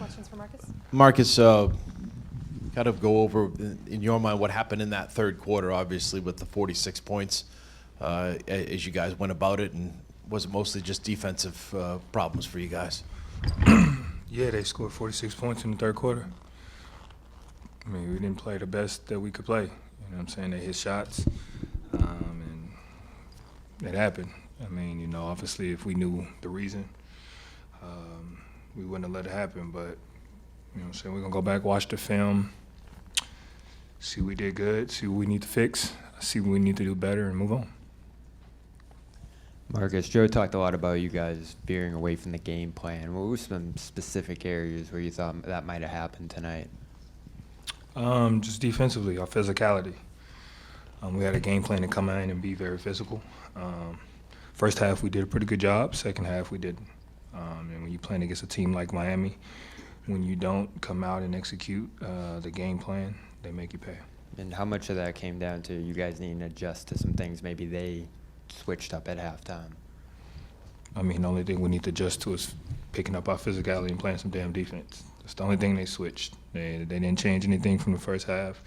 Questions for Marcus? Marcus, kind of go over, in your mind, what happened in that third quarter, obviously, with the 46 points as you guys went about it, and was it mostly just defensive problems for you guys? Yeah, they scored 46 points in the third quarter. I mean, we didn't play the best that we could play. You know what I'm saying? They hit shots, and it happened. I mean, you know, obviously if we knew the reason, we wouldn't have let it happen. But, you know what I'm saying, we're going to go back, watch the film, see what we did good, see what we need to fix, see what we need to do better, and move on. Marcus, Joe talked a lot about you guys veering away from the game plan. What were some specific areas where you thought that might have happened tonight? Just defensively, our physicality. We had a game plan to come in and be very physical. First half, we did a pretty good job. Second half, we didn't. And when you're playing against a team like Miami, when you don't come out and execute the game plan, they make you pay. And how much of that came down to you guys needing to adjust to some things maybe they switched up at halftime? I mean, the only thing we need to adjust to is picking up our physicality and playing some damn defense. That's the only thing they switched. They didn't change anything from the first half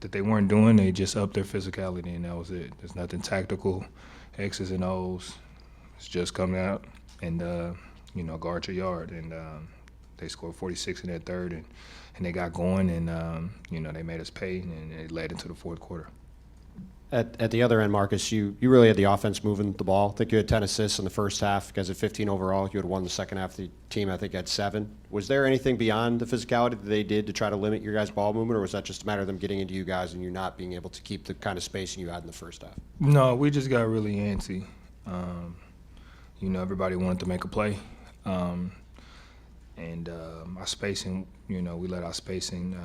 that they weren't doing. They just upped their physicality, and that was it. There's nothing tactical, X's and O's. It's just coming out and, you know, guard your yard. And they scored 46 in that third, and they got going, and, you know, they made us pay, and it led into the fourth quarter. At the other end, Marcus, you really had the offense moving the ball. I think you had 10 assists in the first half. You guys had 15 overall. You had won the second half. The team, I think, had 7. Was there anything beyond the physicality that they did to try to limit your guys' ball movement, or was that just a matter of them getting into you guys and you not being able to keep the kind of spacing you had in the first half? No, we just got really antsy. You know, everybody wanted to make a play. And our spacing, you know, we let our spacing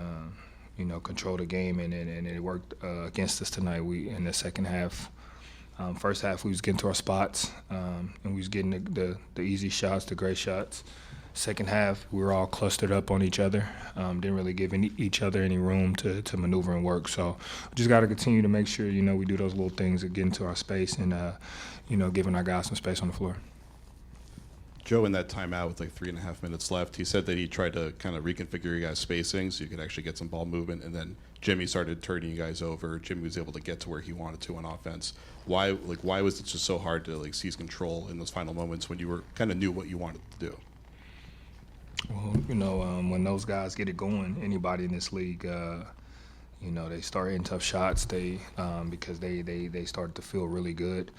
you know, control the game, and it worked against us tonight. We in the second half, first half we was getting to our spots, and we was getting the easy shots, the great shots. Second half, we were all clustered up on each other. Didn't really give each other any room to maneuver and work. So we just got to continue to make sure, you know, we do those little things that get into our space and, you know, giving our guys some space on the floor. Joe, in that timeout with like 3.5 minutes left, he said that he tried to kind of reconfigure your guys' spacing so you could actually get some ball movement, and then Jimmy started turning you guys over. Jimmy was able to get to where he wanted to on offense. Why was it just so hard to like seize control in those final moments when you were kind of knew what you wanted to do? Well, you know, when those guys get it going, anybody in this league, you know, they start hitting tough shots. They because they started to feel really good,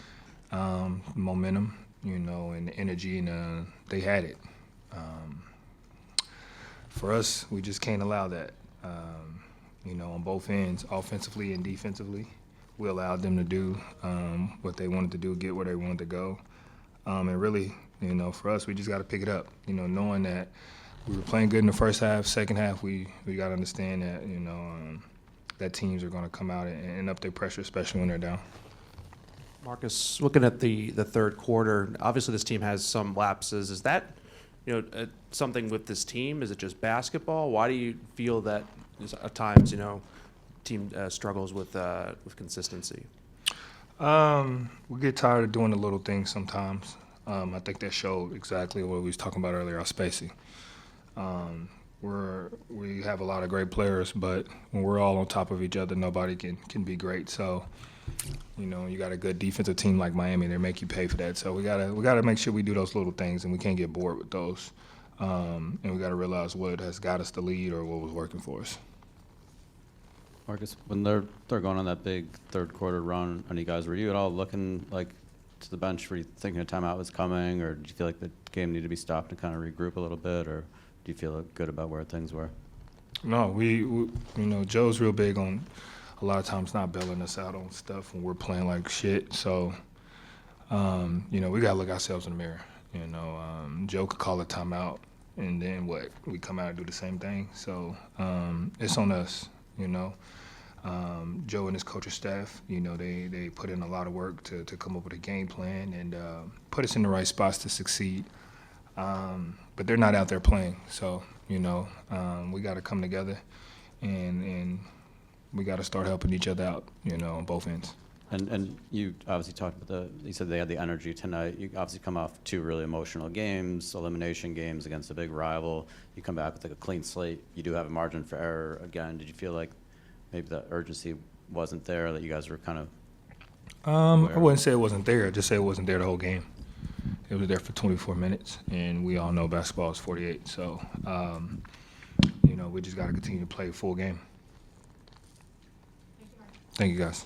momentum. You know, and the energy, and they had it. For us, we just can't allow that. You know, on both ends, offensively and defensively, we allowed them to do what they wanted to do, get where they wanted to go. And really, you know, for us, we just got to pick it up. You know, knowing that we were playing good in the first half, second half, we got to understand that, you know, that teams are going to come out and up their pressure, especially when they're down. Marcus, looking at the third quarter, obviously this team has some lapses. Is that, you know, something with this team? Is it just basketball? Why do you feel that at times, you know, team struggles with consistency? We get tired of doing the little things sometimes. I think that showed exactly what we was talking about earlier, our spacing. We have a lot of great players, but when we're all on top of each other, nobody can be great. So, you know, you got a good defensive team like Miami, they make you pay for that. So we gotta make sure we do those little things, and we can't get bored with those. And we gotta realize what has got us the lead or what was working for us. Marcus, when they're going on that big third quarter run on you guys, were you at all looking like to the bench? Were you thinking a timeout was coming, or did you feel like the game needed to be stopped and kind of regroup a little bit, or do you feel good about where things were? No, we you know, Joe's real big on a lot of times not bailing us out on stuff when we're playing like shit. So, you know, we got to look ourselves in the mirror. You know, Joe could call a timeout, and then what? We come out and do the same thing. So it's on us, you know. Joe and his coaching staff, you know, they put in a lot of work to come up with a game plan and put us in the right spots to succeed. But they're not out there playing. So, you know, we got to come together and we got to start helping each other out, you know, on both ends. And you obviously talked about you said they had the energy tonight. You obviously come off 2 really emotional games, elimination games against a big rival. You come back with like a clean slate. You do have a margin for error again. Did you feel like maybe the urgency wasn't there, that you guys were kind of I wouldn't say it wasn't there. I'd just say it wasn't there the whole game. It was there for 24 minutes, and we all know basketball is 48. So, we just got to continue to play a full game. Thank you, guys.